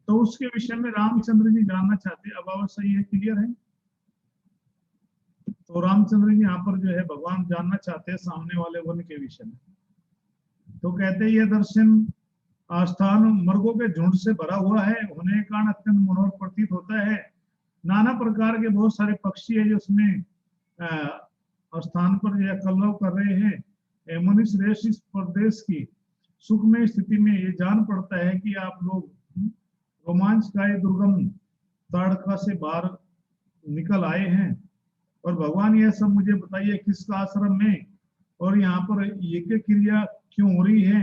तो उसके विषय में रामचंद्र जी जानना चाहते हैं। अब अवश्य ये क्लियर है। तो रामचंद्र जी यहाँ पर जो है भगवान जानना चाहते हैं सामने वाले वन के विषय में। तो कहते हैं ये दर्शन आस्थान मर्गों के झुंड से भरा हुआ है, होने के कारण अत्यंत मनोहर प्रतीत होता है। नाना प्रकार के बहुत सारे पक्षी है जो उसमें स्थान पर जो कलरव कर रहे हैं। मुनि श्रेष्ठ इस प्रदेश की सुखमय स्थिति में ये जान पड़ता है कि आप लोग रोमांचकारी दुर्गम ताड़का से बाहर निकल आए हैं। और भगवान ये सब मुझे बताइए किस आश्रम में और यहाँ पर यज्ञ क्रिया क्यों हो रही है,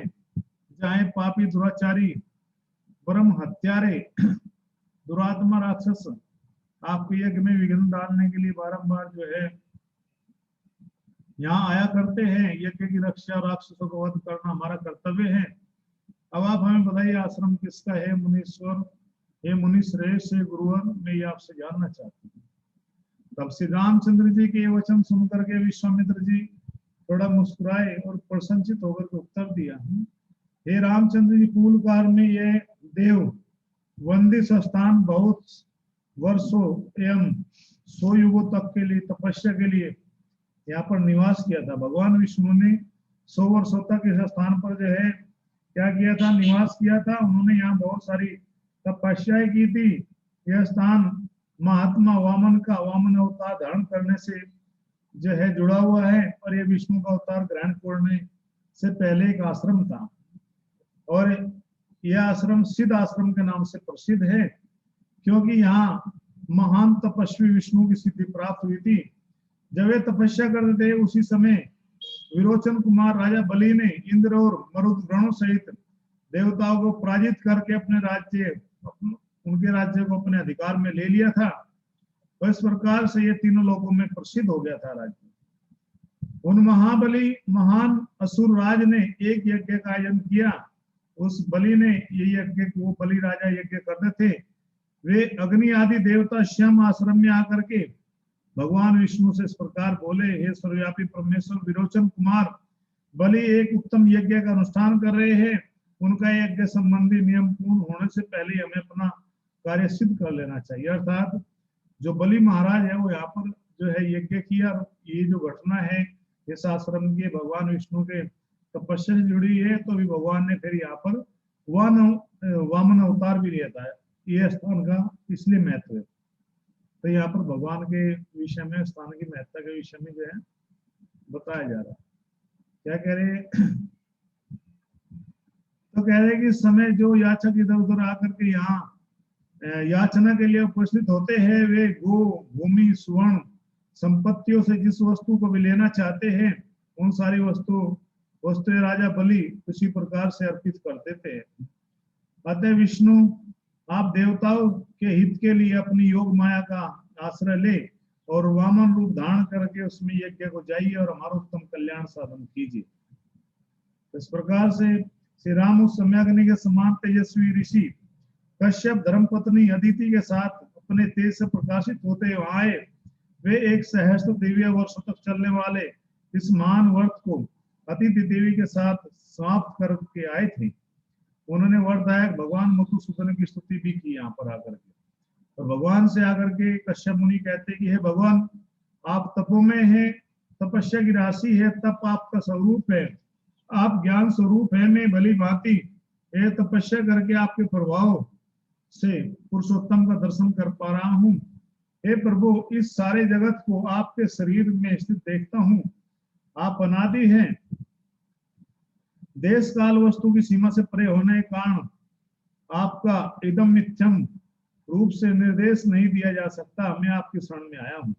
चाहे पापी दुराचारी परम हत्यारे दुरात्मा राक्षस आपके यज्ञ में विघ्न डालने के लिए बारंबार जो है यहाँ आया करते हैं। यज्ञ की रक्षा राक्षसों को वध करना हमारा कर्तव्य है। अब आप हमें बताइए आश्रम किसका है मुनीश्वर, हे मुनि श्रेष्ठ, हे गुरुवर, मैं ये आपसे जानना चाहती हूँ। तब श्री रामचंद्र जी के वचन सुनकर के विश्वामित्र जी थोड़ा मुस्कुराए और प्रसन्नचित होकर के उत्तर दिया, हे रामचंद्र जी, पूर्व काल में यह देव वंदित स्थान बहुत वर्षों एवं 100 युगों तक के लिए तपस्या के लिए यहाँ पर निवास किया था। भगवान विष्णु ने 100 वर्षों तक इस स्थान पर जो है क्या किया था, निवास किया था। उन्होंने यहाँ बहुत सारी तपस्याएं की थी। यह स्थान महात्मा वामन का वामन अवतार धारण करने से जो है जुड़ा हुआ है और यह विष्णु का अवतार ग्रहण करने से पहले एक आश्रम था और यह आश्रम सिद्ध आश्रम के नाम से प्रसिद्ध है, क्योंकि यहाँ महान तपस्वी विष्णु की सिद्धि प्राप्त हुई थी। जब वे तपस्या करते थे उसी समय विरोचन कुमार राजा बलि ने इंद्र और मरुद गणों सहित देवताओं को पराजित करके उनके राज्य को अपने अधिकार में ले लिया था। और इस प्रकार से ये तीनों लोगों में प्रसिद्ध हो गया था राज्य। उन महाबली महान असुर राज ने एक यज्ञ का आयोजन किया। उस बलि ने ये यज्ञ, वो बलि राजा यज्ञ करते थे, वे अग्नि आदि देवता श्याम आश्रम में आकर के भगवान विष्णु से इस प्रकार बोले, हे सर्वव्यापी परमेश्वर विरोचन कुमार, बलि एक उत्तम यज्ञ का अनुष्ठान कर रहे हैं। उनका यज्ञ संबंधी नियम पूर्ण होने से पहले हमें अपना कार्य सिद्ध कर लेना चाहिए। अर्थात जो बलि महाराज है वो यहाँ पर जो है यज्ञ किया। ये जो घटना है इस आश्रम के भगवान विष्णु के तपस्या से जुड़ी है, तो भी भगवान ने फिर यहाँ पर वामन अवतार भी लिया था। ये स्थान का इसलिए महत्व है। तो यहाँ पर भगवान के विषय में, स्थान की महत्ता के विषय में जो है बताया जा रहा है। क्या कह रहे तो कह रहे कि समय जो याचक इधर उधर आकर के यहाँ याचना के लिए उपस्थित होते हैं, वे गो भूमि सुवर्ण संपत्तियों से जिस वस्तु को भी लेना चाहते हैं उन सारी वस्तुएं राजा बलि उसी प्रकार से अर्पित कर देते हैं। अतः विष्णु आप देवताओं के हित के लिए अपनी योग माया का आश्रय ले और वामन रूप धारण करके उसमें यज्ञ को जाइए और हमारा उत्तम कल्याण साधन कीजिए। इस प्रकार से श्री राम उस सम्यग्नि के समान तेजस्वी ऋषि कश्यप धर्मपत्नी अदिति के साथ अपने तेज से प्रकाशित होते आए। वे 1 सहस्त्र दिव्य वर्षों तक चलने वाले इस महान व्रत को अदिति देवी के साथ समाप्त करके आए थे। उन्होंने वरदायक भगवान मधुसूदन की स्तुति भी की यहाँ पर आकर के। और भगवान से आकर के कश्यप मुनि कहते कि हे भगवान, आप तपोमय हैं, तपस्या की राशि है, तप आपका स्वरूप है, आप ज्ञान स्वरूप है। मैं भली भांति तपस्या करके आपके प्रभाव से पुरुषोत्तम का दर्शन कर पा रहा हूँ। हे प्रभु, इस सारे जगत को आपके शरीर में स्थित देखता हूँ। आप अनादि हैं, देश काल वस्तु की सीमा से परे होने के कारण आपका एकदम मिथ्यम रूप से निर्देश नहीं दिया जा सकता। मैं आपकी शरण में आया हूँ।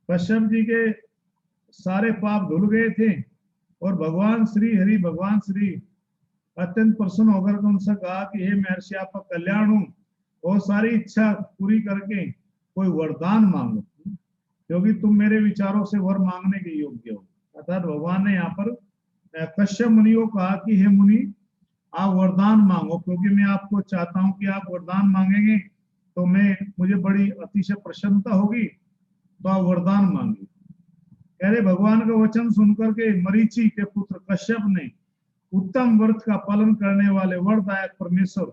कश्यप जी के सारे पाप धुल गए थे और भगवान श्री अत्यंत प्रसन्न होकर उनसे कहा कि हे महर्षि, आपका कल्याण हो और सारी इच्छा पूरी करके कोई वरदान मांगो, क्योंकि तुम मेरे विचारों से वर मांगने के योग्य हो। अर्थात भगवान ने यहाँ पर कश्यप मुनि को कहा कि हे मुनि, आप वरदान मांगो, क्योंकि मैं आपको चाहता हूं कि आप वरदान मांगेंगे तो मुझे बड़ी अतिशय प्रसन्नता होगी, तो आप वरदान मांगे। कह रहे भगवान का वचन सुनकर के मरीचि के पुत्र कश्यप ने उत्तम व्रत का पालन करने वाले वरदायक परमेश्वर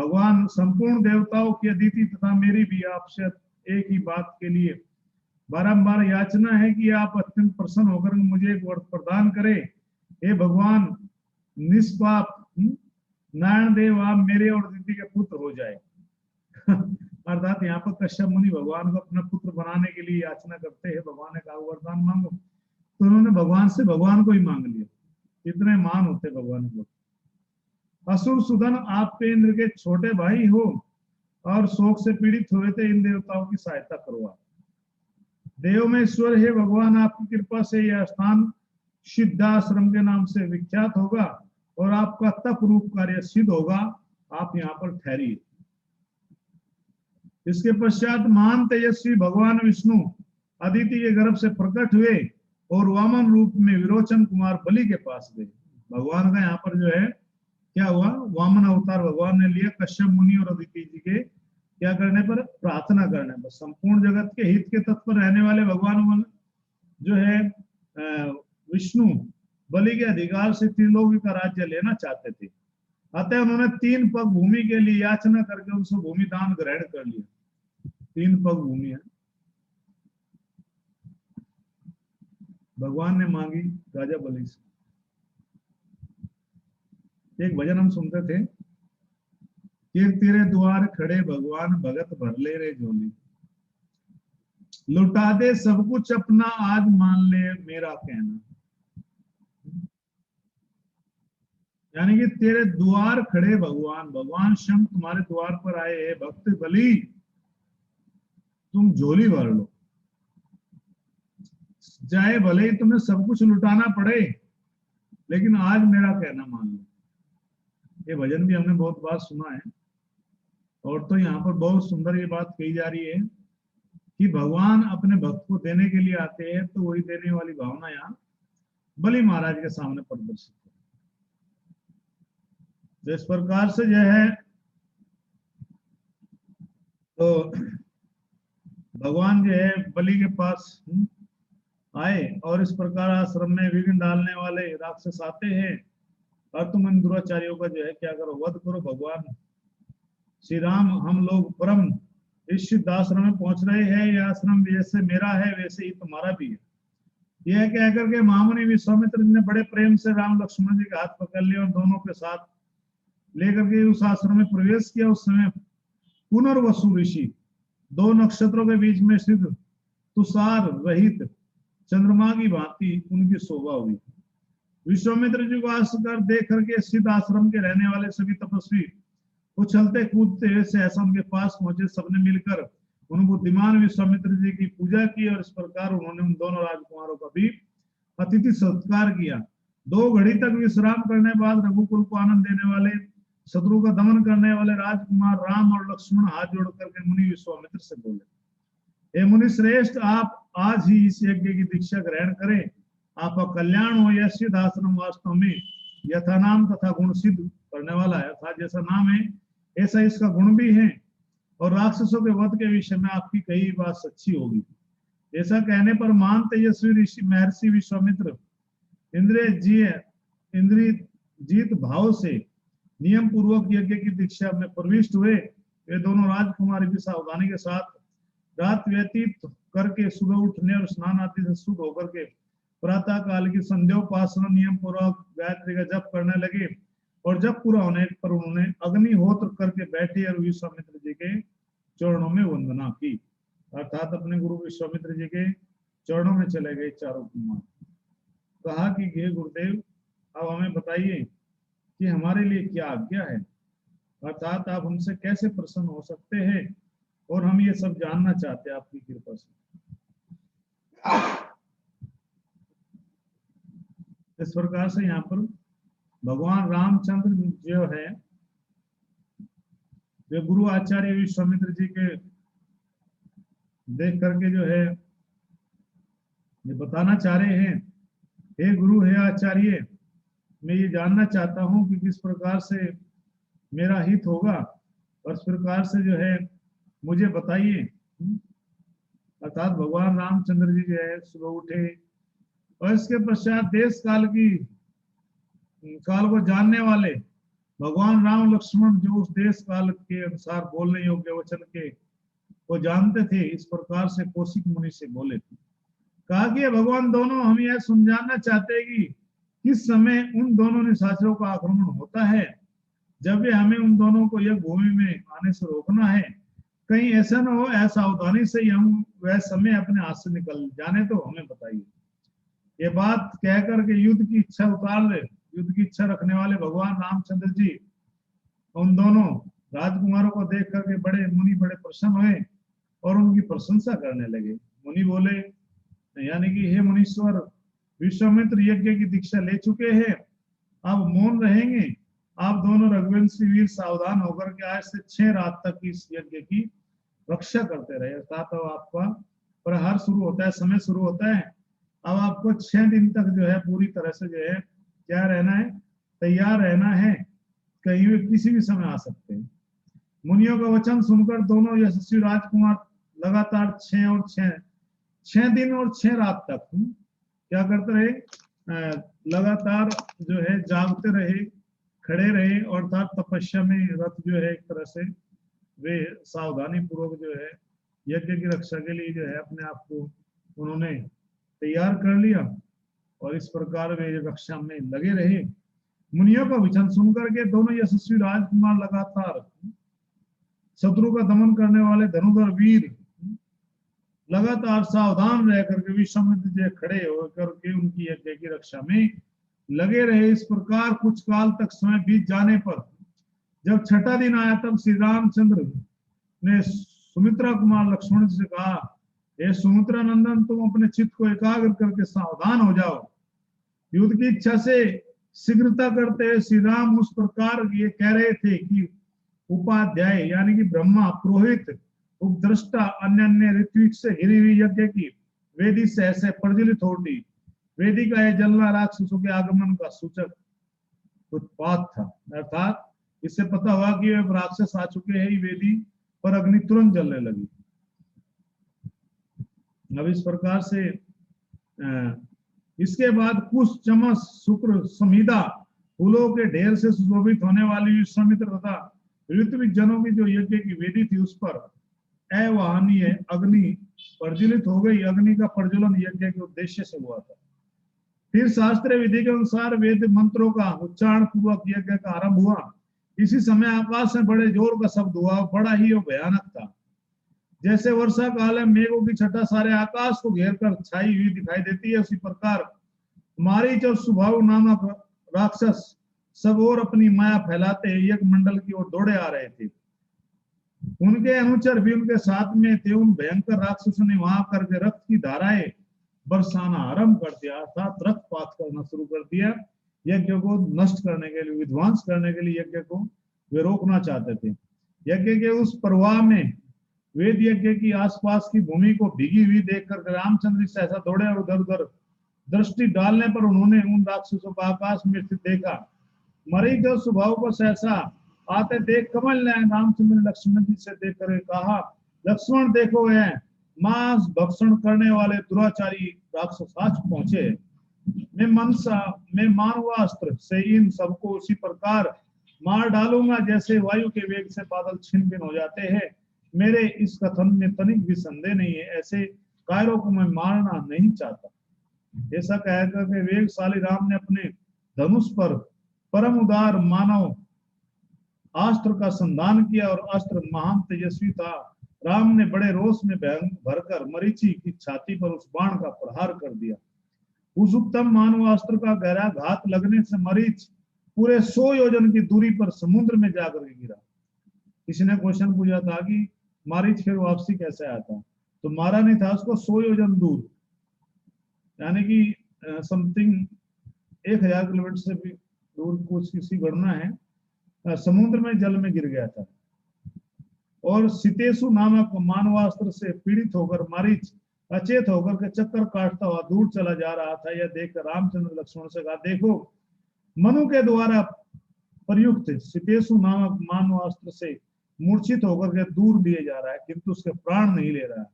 भगवान संपूर्ण देवताओं की अदिति तथा मेरी भी आपसे एक ही बात के लिए बारंबार याचना है कि आप अत्यंत प्रसन्न होकर मुझे एक वर प्रदान करें। हे भगवान निष्पाप नारायण देव, आप मेरे और अदिति के पुत्र हो जाए। अर्थात यहाँ पर कश्यप मुनि भगवान को अपना पुत्र बनाने के लिए याचना करते हैं। भगवान ने कहा वरदान मांगो, तो उन्होंने भगवान से भगवान को ही मांग लिया। इतने मान होते भगवान को। असुर सुदन, आप पे इंद्र के छोटे भाई हो और शोक से पीड़ित हुए थे, इन देवताओं की सहायता करवा। देव में ईश्वर है भगवान, आपकी कृपा से यह स्थान सिद्धाश्रम के नाम से विख्यात होगा और आपका तप रूप कार्य सिद्ध होगा। आप यहाँ पर ठहरिए। इसके पश्चात महान तेजस्वी भगवान विष्णु अदिति के गर्भ से प्रकट हुए और वामन रूप में विरोचन कुमार बलि के पास गए। भगवान का यहाँ पर जो है क्या हुआ, वामन अवतार भगवान ने लिया कश्यप मुनि और अदिति जी के क्या करने पर, प्रार्थना करने पर। संपूर्ण जगत के हित के तत्पर रहने वाले भगवान जो है विष्णु बलि के अधिकार से त्रिलोकी का राज्य लेना चाहते थे। अतः उन्होंने 3 पग भूमि के लिए याचना करके उनसे भूमि दान ग्रहण कर लिया। 3 पग भूमि है भगवान ने मांगी राजा बलि से। एक भजन हम सुनते थे कि तेरे द्वार खड़े भगवान भगत भर ले रे झोली, लुटा दे सब कुछ अपना आज मान ले मेरा कहना। यानी कि तेरे द्वार खड़े भगवान, भगवान शंख तुम्हारे द्वार पर आए हैं, भक्त बलि तुम झोली भर लो, चाहे भले ही तुम्हें सब कुछ लुटाना पड़े लेकिन आज मेरा कहना मान लो। ये भजन भी हमने बहुत बार सुना है। और तो यहाँ पर बहुत सुंदर ये बात कही जा रही है कि भगवान अपने भक्त को देने के लिए आते हैं, तो वही देने वाली भावना यहाँ बलि महाराज के सामने प्रदर्शित है। तो इस प्रकार से जो है तो भगवान जो है बलि के पास आए और इस प्रकार आश्रम में विघ्न डालने वाले राक्षस आते हैं और तुम इन दुराचारियों का जो है क्या करो, वध करो। भगवान श्री राम हम लोग परम इस सिद्ध आश्रम में पहुंच रहे हैं, यह आश्रम जैसे मेरा है वैसे ही तुम्हारा भी है। यह कहकर के महामुनि विश्वामित्र ने बड़े प्रेम से राम लक्ष्मण जी के हाथ पकड़ लिए और दोनों के साथ लेकर के उस आश्रम में प्रवेश किया। उस समय पुनर्वसु ऋषि 2 नक्षत्रों के बीच में स्थित तुषार रहित चंद्रमा की भांति उनकी शोभा हुई। विश्वामित्र जी को आकर देख करके सिद्ध आश्रम के रहने वाले सभी तपस्वी उछलते कूदते हुए सहसा उनके पास पहुंचे। सबने मिलकर उन बुद्धिमान विश्वामित्र जी की पूजा की और इस प्रकार उन्होंने उन दोनों राजकुमारों का भी अतिथि सत्कार किया। 2 घड़ी तक विश्राम करने बाद रघुकुल को आनंद देने वाले, शत्रु का दमन करने वाले राजकुमार राम और लक्ष्मण हाथ जोड़ करके मुनि विश्वामित्र से बोले, हे मुनि श्रेष्ठ, आप आज ही इस यज्ञ की दीक्षा ग्रहण करें। आपका कल्याण हो। यह सिद्ध आश्रम वास्तव में यथा नाम तथा गुण सिद्ध करने वाला है, अर्थात जैसा नाम है ऐसा इसका गुण भी है और राक्षसों के वध के विषय में आपकी कही बात सच्ची होगी। ऐसा कहने पर महान तेजस्वी ऋषि महर्षि विश्वामित्र इंद्रिय जीत भाव से नियम पूर्वक यज्ञ की दीक्षा में प्रविष्ट हुए। वे दोनों राजकुमार भी सावधानी के साथ रात व्यतीत करके सुबह उठने और स्नान आदि से शुद्ध होकर के प्रातः काल की संध्योपासना नियम पूर्वक गायत्री का जप करने लगे और जब पूरा होने पर उन्होंने अग्निहोत्र करके बैठे और विश्वामित्र जी के चरणों में वंदना की, अर्थात अपने गुरु विश्वामित्र जी के चरणों में चले गए चारों कुमार। कहा कि हे गुरुदेव, अब हमें बताइए कि हमारे लिए क्या आज्ञा है, अर्थात आप हमसे कैसे प्रसन्न हो सकते हैं और हम ये सब जानना चाहते हैं आपकी कृपा से। इस प्रकार से यहाँ पर भगवान रामचंद्र जो है वे गुरु आचार्य विश्वामित्र जी के देख करके जो है ये बताना चाह रहे हैं, हे गुरु, हे आचार्य, मैं ये जानना चाहता हूं कि किस प्रकार से मेरा हित होगा और इस प्रकार से जो है मुझे बताइए। अर्थात भगवान रामचंद्र जी जो है सुबह उठे और इसके पश्चात देश काल को जानने वाले भगवान राम लक्ष्मण जो उस देश काल के अनुसार बोलने योग्य वचन के वो जानते थे, इस प्रकार से कौशिक मुनि से बोले थे। कहा कि भगवान दोनों हम यह समझाना चाहते हैं कि किस समय उन दोनों निशाचरों का आक्रमण होता है, जब वे हमें उन दोनों को यह भूमि में आने से रोकना है। कहीं ऐसा न हो, असावधानी से हम वह समय अपने हाथ से निकल जाने तो हमें बताइए। ये बात कहकर के युद्ध की इच्छा रखने वाले भगवान रामचंद्र जी उन दोनों राजकुमारों को देख करके मुनि बड़े प्रसन्न हुए और उनकी प्रशंसा करने लगे। मुनि बोले, यानी कि हे मुनीश्वर, विश्वामित्र यज्ञ की दीक्षा ले चुके हैं, अब मौन रहेंगे। आप दोनों रघुवंशी वीर सावधान होकर के आज से 6 रात तक इस यज्ञ की रक्षा करते रहे। अर्थात अब आपका प्रहार शुरू होता है, समय शुरू होता है। अब आपको 6 दिन तक जो है पूरी तरह से जो है क्या रहना है, तैयार रहना है, कहीं भी किसी भी समय आ सकते हैं। मुनियों का वचन सुनकर दोनों यशस्वी राजकुमार लगातार 6 दिन और 6 रात तक क्या करते रहे, लगातार जो है जागते रहे, खड़े रहे, और तपस्या में रत जो है एक तरह से वे सावधानी पूर्वक जो है यज्ञ की रक्षा के लिए जो है अपने आप को उन्होंने तैयार कर लिया, और इस प्रकार वे रक्षा में लगे रहे। मुनियों का वचन सुनकर के दोनों यशस्वी राजकुमार लगातार शत्रु का दमन करने वाले धनुधर वीर लगातार सावधान रह करके विश्वामित्र जी खड़े होकर के उनकी यज्ञ की रक्षा में लगे रहे। इस प्रकार कुछ काल तक समय बीत जाने पर जब 6ठा दिन आया, तब श्री रामचंद्र ने सुमित्रा कुमार लक्ष्मण से कहा, हे सुमित्रा नंदन, तुम अपने चित्त को एकाग्र करके सावधान हो जाओ। युद्ध की इच्छा से शीघ्रता करते हुए श्री राम उस प्रकार ये कह रहे थे कि उपाध्याय यानी कि ब्रह्मा, पुरोहित, उपद्रष्टा, अन्य ऋत्विक से घिरी हुई यज्ञ की वेदी से ऐसे प्रज्वलित होती। वेदी का यह जलना राक्षसों के आगमन का सूचक उत्पात था। अर्थात इससे पता हुआ कि वे राक्षस आ चुके हैं। वेदी पर अग्नि तुरंत जलने लगी। अब इस प्रकार से इसके बाद कुश, चमस, शुक्र, समिधा फूलों के ढेर से सुशोभित होने वाली विश्वामित्र तथा ऋत्विक जनों की जो यज्ञ की वेदी थी, उस पर अवाहनीय अग्नि प्रज्वलित हो गई। अग्नि का प्रज्वलन यज्ञ के उद्देश्य से हुआ था। फिर शास्त्र विधि के अनुसार वेद मंत्रों का उच्चारण पूर्वक यज्ञ का आरंभ हुआ। इसी समय आकाश में बड़े जोर का शब्द हुआ, बड़ा ही भयानक था। जैसे वर्षा काल में मेघों की छटा सारे आकाश को घेर कर छाई हुई दिखाई देती है, उसी प्रकार मारीच और सुभाव नामक राक्षस सब और अपनी माया फैलाते यज्ञ मंडल की ओर दौड़े आ रहे थे। उनके अनुचर भी उनके साथ में थे। उन भयंकर राक्षसों ने वहां करके रक्त की धाराएं बरसाना आरंभ कर दिया, अर्थात रक्तपात करना शुरू कर दिया। यज्ञ को नष्ट करने के लिए, विध्वंस करने के लिए यज्ञ को वे रोकना चाहते थे। यज्ञ के उस प्रवाह में वेद यज्ञ की आसपास की भूमि को भीगी हुई देखकर रामचंद्र सहसा दौड़े और उधर उधर दृष्टि डालने पर उन्होंने उन राक्षसों को आकाश में स्थित देखा। मरीच और स्वभाव को सहसा आते देख कमल ने रामचंद्र ने लक्ष्मण जी से देख कर कहा, लक्ष्मण देखो, यह मांस भक्षण करने वाले दुराचारी राक्षस आज पहुंचे। मैं मानवास्त्र से इन सबको उसी प्रकार मार डालूंगा जैसे वायु के वेग से बादल छिन्न भिन्न हो जाते हैं। मेरे इस कथन में तनिक भी संदेह नहीं है। ऐसे कायरों को मैं मारना नहीं चाहता। ऐसा कहकर के वेगशाली राम ने अपने धनुष पर परम उदार मानव अस्त्र का संधान किया और अस्त्र महान तेजस्वी था। राम ने बड़े रोष में भरकर मरीचि की छाती पर उस बाण का प्रहार कर दिया। उस उत्तम मानव अस्त्र का गहरा घात लगने से मरीच पूरे 100 योजन की दूरी पर समुद्र में जाकर गिरा। किसी ने क्वेश्चन पूछा था कि मारीच फिर वापसी कैसे आया था, तो मारा नहीं था उसको, 100 योजन दूर यानी कि समथिंग 1000 किलोमीटर से भी दूर कुछ किसी गणना है, समुद्र में जल में गिर गया था। और सितेशु नामक मानवास्त्र से पीड़ित होकर मारीच अचेत होकर के चक्कर काटता हुआ दूर चला जा रहा था। यह देखकर रामचंद्र लक्ष्मण से कहा, देखो, मनु के द्वारा प्रयुक्त सितेशु नामक मानवास्त्र से मूर्छित होकर के दूर लिए जा रहा है, किंतु उसके प्राण नहीं ले रहा है।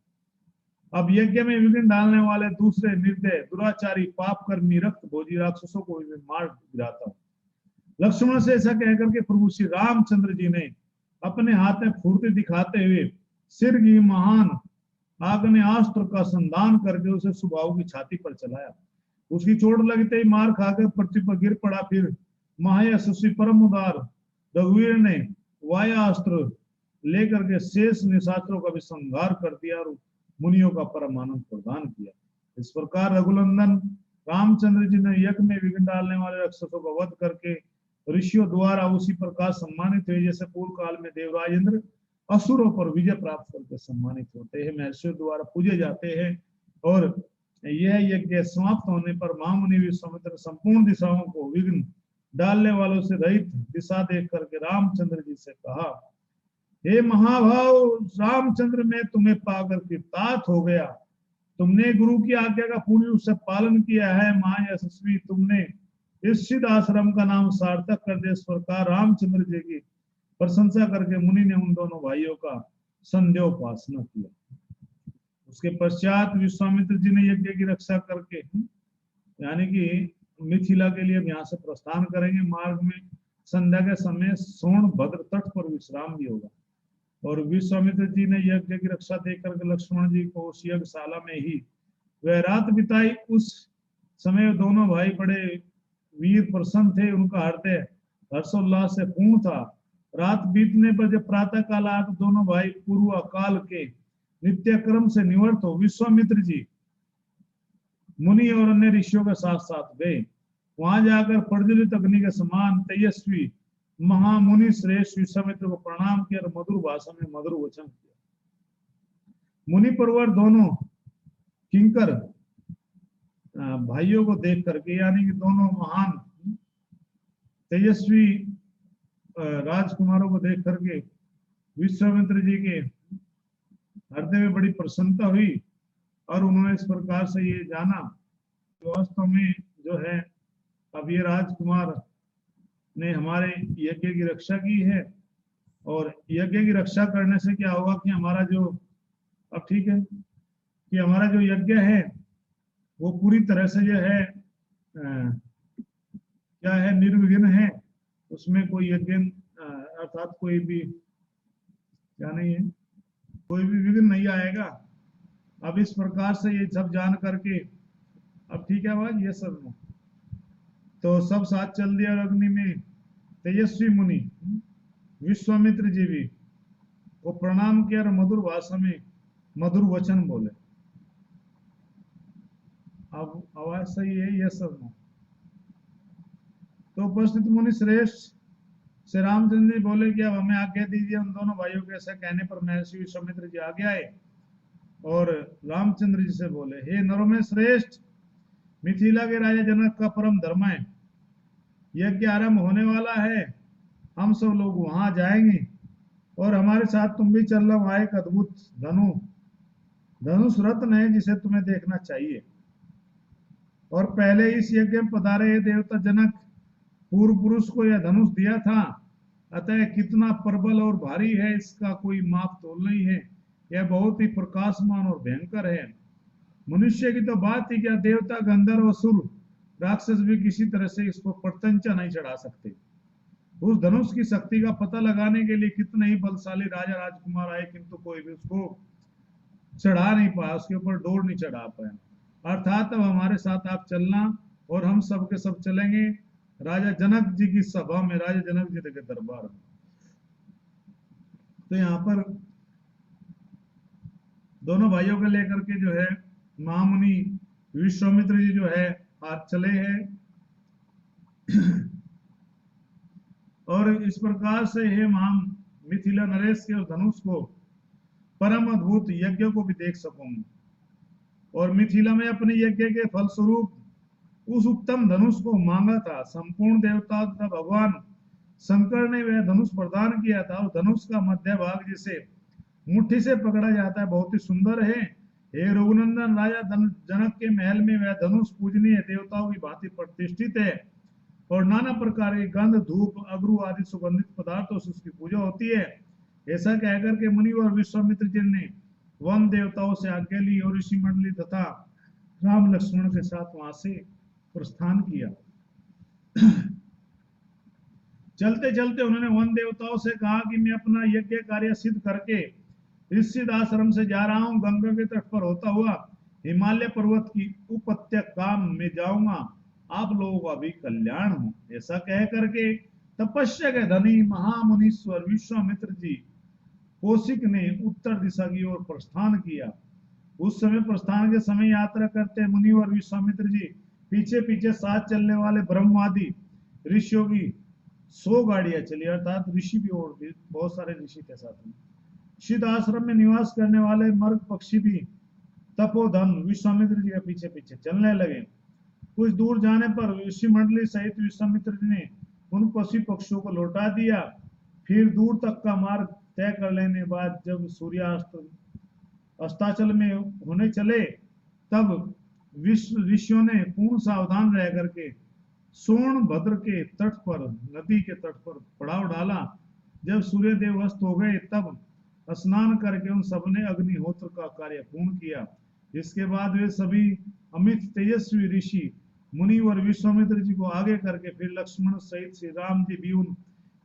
अब यज्ञ में विघ्न डालने वाले दूसरे निर्दय दुराचारी पाप कर्मी रक्त भोजी राक्षसों को भी मार गिराता हूं। लक्ष्मण से ऐसा कहकर के प्रभु श्री रामचंद्र जी ने अपने हाथ में फुर्ती दिखाते हुए सिर की महान आग्नेयास्त्र का संधान करके उसे सुबाहु की छाती पर चलाया। उसकी चोट लगते ही मार खाकर पृथ्वी पर गिर पड़ा। फिर महायशस्वी परम उदार रघुवीर ने वायास्त्र लेकर के शेष निशाचरों का भी संहार कर दिया और मुनियों का परम आनंद प्रदान किया। इस प्रकार रघुनंदन रामचंद्र जी ने यज्ञ में विघ्न डालने वाले राक्षसों का वध करके ऋषियों द्वारा उसी प्रकार सम्मानित हुए जैसे पूर्व काल में देवराज इंद्र असुरों पर विजय प्राप्त करके सम्मानित होते हैं, महर्षियों द्वारा पूजे जाते हैं। और यह यज्ञ समाप्त होने पर महामुनि विश्वामित्र संपूर्ण दिशाओं को विघ्न डालने वालों से रहित दिशा देख करके रामचंद्र जी से कहा, हे महाभाव रामचंद्र, मैं तुम्हें पाकर कृतार्थ हो गया। तुमने गुरु की आज्ञा का पूर्ण रूप से पालन किया है। महायशस्वी, तुमने इस सिद्ध आश्रम का नाम सार्थक कर दिया। इस प्रकार रामचंद्र जी की प्रशंसा करके मुनि ने उन दोनों भाइयों का संध्योपासना किया। उसके पश्चात विश्वामित्र जी ने यज्ञ की रक्षा करके यानी कि मिथिला के लिए यहाँ से प्रस्थान करेंगे। मार्ग में संध्या के समय सोनभद्र तट पर विश्राम भी होगा। और विश्वामित्र जी ने यज्ञ की रक्षा देख करके लक्ष्मण जी को उस यज्ञशाला में ही वह रात बिताई। उस समय दोनों भाई बड़े वीर प्रसन्न थे, उनका हृदय हर्षोल्लास से पूर्ण था। रात बीतने पर जब प्रातः काल आया तो दोनों भाई पूर्व काल के नित्य क्रम से निवृत्त हो विश्वामित्र जी मुनि और अन्य ऋषियों के साथ साथ गए। वहां जाकर प्रज्वलित अग्नि के समान तेजस्वी महामुनि श्रेष्ठ विश्वामित्र को प्रणाम किया और मधुर भाषा में मधुर वचन किया। मुनि परवर दोनों किंकर भाइयों को देख करके यानी कि दोनों महान तेजस्वी राजकुमारों को देख करके विश्वामित्र जी के हृदय में बड़ी प्रसन्नता हुई और उन्होंने इस प्रकार से ये जाना वास्तव में जो है अब ये राजकुमार ने हमारे यज्ञ की रक्षा की है। और यज्ञ की रक्षा करने से क्या होगा कि हमारा जो अब ठीक है कि हमारा जो यज्ञ है वो पूरी तरह से जो है क्या है निर्विघ्न है। उसमें कोई यज्ञ अर्थात कोई भी क्या नहीं है, कोई भी विघ्न नहीं आएगा। अब इस प्रकार से ये सब जान करके अब ठीक है आवाज ये सब तो सब साथ चल दिया। और अग्नि में तेजस्वी मुनि विश्वामित्र जी भी वो प्रणाम किया और मधुर भाषा में मधुर वचन बोले। अब आवाज सही है ये सब तो उपस्थित मुनि श्रेष्ठ श्री रामचंद्र जी बोले कि अब हमें आज्ञा दीजिए। उन दोनों भाइयों के ऐसा कहने पर महर्षि विश्वामित्र जी आगे आए और रामचंद्र जी से बोले, हे नरों में श्रेष्ठ, मिथिला के राजा जनक का परम धर्म है। यज्ञ आरंभ होने वाला है, हम सब लोग वहां जाएंगे और हमारे साथ तुम भी चलना। वहां एक अद्भुत धनुष रत्न है जिसे तुम्हें देखना चाहिए। और पहले इस यज्ञ में पधारे देवता जनक पूर्व पुरुष को यह धनुष दिया था, अतः कितना प्रबल और भारी है इसका कोई माप तोल नहीं है। यह बहुत ही प्रकाशमान और भयंकर है। मनुष्य की तो बात ही क्या, देवता गंधर्व असुर राक्षस भी किसी तरह से इसको प्रत्यंचा नहीं चढ़ा सकते। उस धनुष की शक्ति का पता लगाने के लिए कितने ही बलशाली राजा राजकुमार आए किंतु कोई भी उसको चढ़ा नहीं पाया, उसके ऊपर डोर नहीं चढ़ा पाया। अर्थात अब हमारे साथ आप चलना और हम सब के सब चलेंगे राजा जनक जी की सभा में, राजा जनक जी के दरबार में। तो यहाँ पर दोनों भाइयों को लेकर के जो है महामुनि विश्वामित्र जी जो है हाथ चले हैं और इस प्रकार से हे महान मिथिला नरेश के धनुष को परम अद्भुत यज्ञ को भी देख सकूंगा। और मिथिला में अपने यज्ञ के फलस्वरूप उस उत्तम धनुष को मांगा था। संपूर्ण देवता तथा भगवान शंकर ने वह धनुष प्रदान किया था। और धनुष का मध्य भाग जिसे मुट्ठी से पकड़ा जाता है बहुत ही सुंदर है। हे रघुनंदन, राजा जनक के महल में वह धनुष पूजनीय देवताओं की भांति प्रतिष्ठित है और नाना प्रकार के गंध धूप अगरू आदि सुगंधित पदार्थों से उसकी पूजा होती है। ऐसा कहकर के मुनि और विश्वामित्र जी ने वन देवताओं से आज्ञा ली और ऋषि मंडली तथा राम लक्ष्मण के साथ वहां से प्रस्थान किया। चलते चलते उन्होंने वन देवताओं से कहा कि मैं अपना यज्ञ कार्य सिद्ध करके ऋषिद आश्रम से जा रहा हूँ, गंगा के तट पर होता हुआ हिमालय पर्वत की उपत्यका में जाऊंगा, आप लोगों का भी कल्याण हो। ऐसा कह करके तपस्या के धनी महामुनीश्वर विश्वामित्र जी कौशिक ने उत्तर दिशा की ओर प्रस्थान किया। उस समय प्रस्थान के समय यात्रा करते मुनि और विश्वामित्र जी पीछे पीछे साथ चलने वाले ब्रह्मादि ऋषियों की 100 गाड़ियां चली, अर्थात ऋषि भी और भी बहुत सारे ऋषि थे साथ में। सिद्ध आश्रम में निवास करने वाले मर्ग पक्षी भी तपोधन विश्वामित्र जी के पीछे पीछे चलने लगे। कुछ दूर जाने पर ऋषि मंडली सहित विश्वामित्र जी ने उन पशु पक्षियों को लौटा दिया। फिर दूर तक का मार्ग तय कर लेने बाद जब सूर्यास्त अस्ताचल में होने चले, तब विश्व ऋषियों ने पूर्ण सावधान रह करके सोनभद्र के तट पर, नदी के तट पर पड़ाव डाला। जब सूर्यदेव अस्त हो गए तब स्नान करके उन सबने अग्निहोत्र का कार्य पूर्ण किया। इसके बाद वे सभी अमित तेजस्वी ऋषि मुनि और विश्वामित्र जी को आगे करके फिर लक्ष्मण सहित श्री राम जी भी उन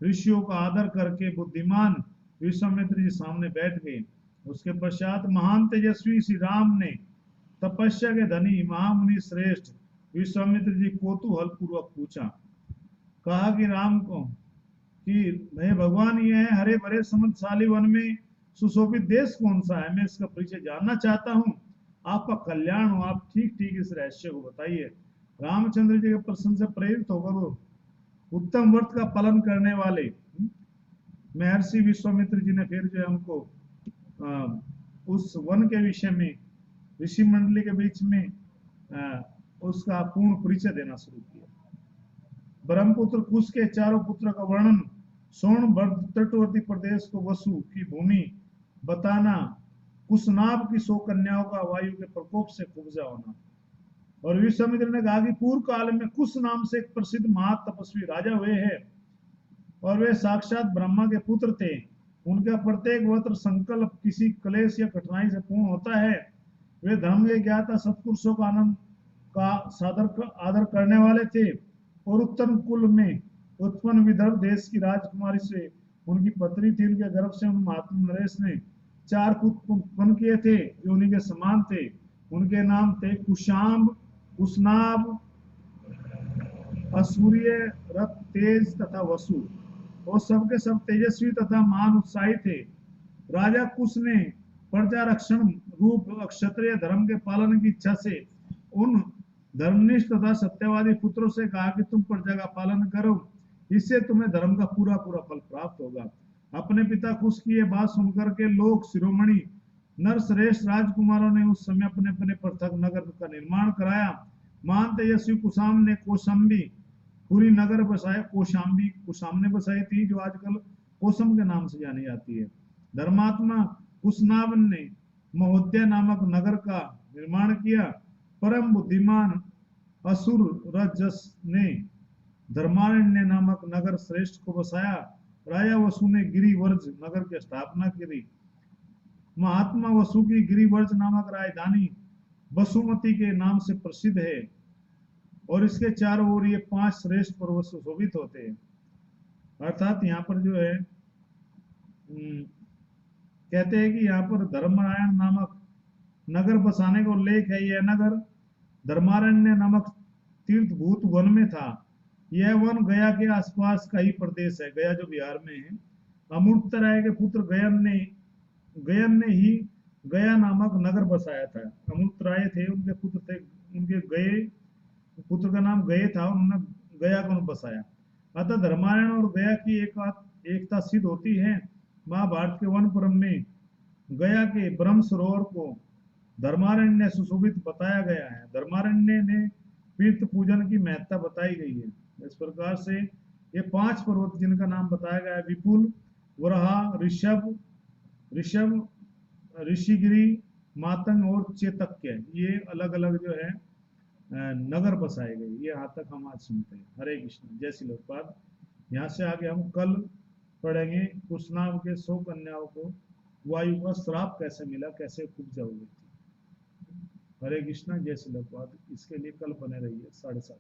ऋषियों का आदर करके बुद्धिमान विश्वामित्र जी सामने बैठ गए। उसके पश्चात महान तेजस्वी श्री राम ने तपस्या के धनी महामुनि श्रेष्ठ विश्वामित्र जी कौतूहल पूर्वक पूछा, कहा कि राम को कि हे भगवान, ये है हरे भरे समृद्धशाली वन में सुशोभित देश कौन सा है? मैं इसका परिचय जानना चाहता हूँ। आपका कल्याण हो, आप ठीक ठीक इस रहस्य को बताइए। रामचंद्र जी के प्रश्न से प्रेरित होकर वो उत्तम व्रत का पालन करने वाले महर्षि विश्वामित्र जी ने फिर जो है हमको उस वन के विषय में ऋषि मंडली के बीच में उसका पूर्ण परिचय देना शुरू किया। ब्रह्मपुत्र कुश के चारों पुत्र का वर्णन, सोनभद्र तटवर्ती प्रदेश को वसु की भूमि बताना, कुशनाभ की 100 कन्याओं का वायु के प्रकोप से कुब्जा होना। और विश्वामित्र ने कहा कि पूर्व काल में कुश नाम से एक प्रसिद्ध महातपस्वी राजा हुए हैं और वे साक्षात ब्रह्मा के पुत्र थे। उनका प्रत्येक वस्त्र संकल्प किसी क्लेश या कठिनाई से पूर्ण होता है। वे धर्म के ज्ञाता सत्पुरुषों का आनंद का आदर करने वाले थे और उत्तर कुल में उत्पन्न विदर्भ देश की राजकुमारी से उनकी पत्नी थी। उनके गर्भ से उन महात्मा नरेश ने 4 पुत्र उत्पन्न किए थे जो उन्हीं के समान थे। उनके नाम थे कुशाम्ब, कुशनाभ, असूर्य, रथ, तेज तथा वसु। और सबके सब तेजस्वी तथा महान उत्साही थे। राजा कुश ने प्रजा रक्षण रूप क्षत्रिय धर्म के पालन की इच्छा से उन धर्मनिष्ठ तथा सत्यवादी पुत्रों से कहा कि तुम प्रजा का पालन करो, इससे तुम्हें धर्म का पूरा पूरा फल प्राप्त होगा। अपने पिता कुश की ये बात सुनकर के लोग शिरोमणि नरश्रेष्ठ राजकुमारों ने उस समय अपने अपने पृथक नगर का निर्माण कराया। महान तेजस्वी कुशाम ने कौशंबी पूरी नगर बसाए। कौशाम्बी कुशाम ने बसाई थी, जो आजकल कौशम के नाम से जानी जाती है। धर्मात्मा कुशनाभ ने महोदय नामक नगर का निर्माण किया। परम बुद्धिमान असुर रजस ने धर्मारण्य नामक नगर श्रेष्ठ को बसाया। राजा वसु ने गिरिवर्ज नगर की स्थापना की। महात्मा वसु की गिरिवर्ज नामक राजधानी वसुमती के नाम से प्रसिद्ध है और इसके चारों ओर ये 5 श्रेष्ठ पर्वत सुशोभित होते हैं। अर्थात यहाँ पर जो है कहते हैं कि यहाँ पर धर्मरायण नामक नगर बसाने का उल्लेख है। यह नगर धर्मारण्य नामक तीर्थभूत वन में था। यह वन गया के आसपास का ही प्रदेश है, गया जो बिहार में है। अमृतराय के पुत्र गयन ने ही गया नामक नगर बसाया था। अमृतराय थे, उनके पुत्र थे, उनके गए पुत्र का नाम गए था, उन्होंने गया को बसाया। अतः धर्मारण्य और गया की एकता सिद्ध होती है। महाभारत के वन पर्व में गया के ब्रह्म सरोवर को धर्मारण्य सुशोभित बताया गया है। धर्मारण्य ने तीर्थ पूजन की महत्ता बताई गई है। इस प्रकार से ये 5 पर्वत जिनका नाम बताया गया है, विपुल, वराह, ऋषभ, ऋषिगिरी, मातंग और चेतक्य, ये अलग अलग जो है नगर बसाए गए। ये यहाँ तक हम आज सुनते हैं। हरे कृष्ण, जय श्री लोकपाल। यहाँ से आगे हम कल पढ़ेंगे कुशनाभ के 100 कन्याओं को वायु का श्राप कैसे मिला, कैसे कुब्जा हुई थी। हरे कृष्ण, जय श्री लोकपाल। इसके लिए कल बने रहिए 7:30।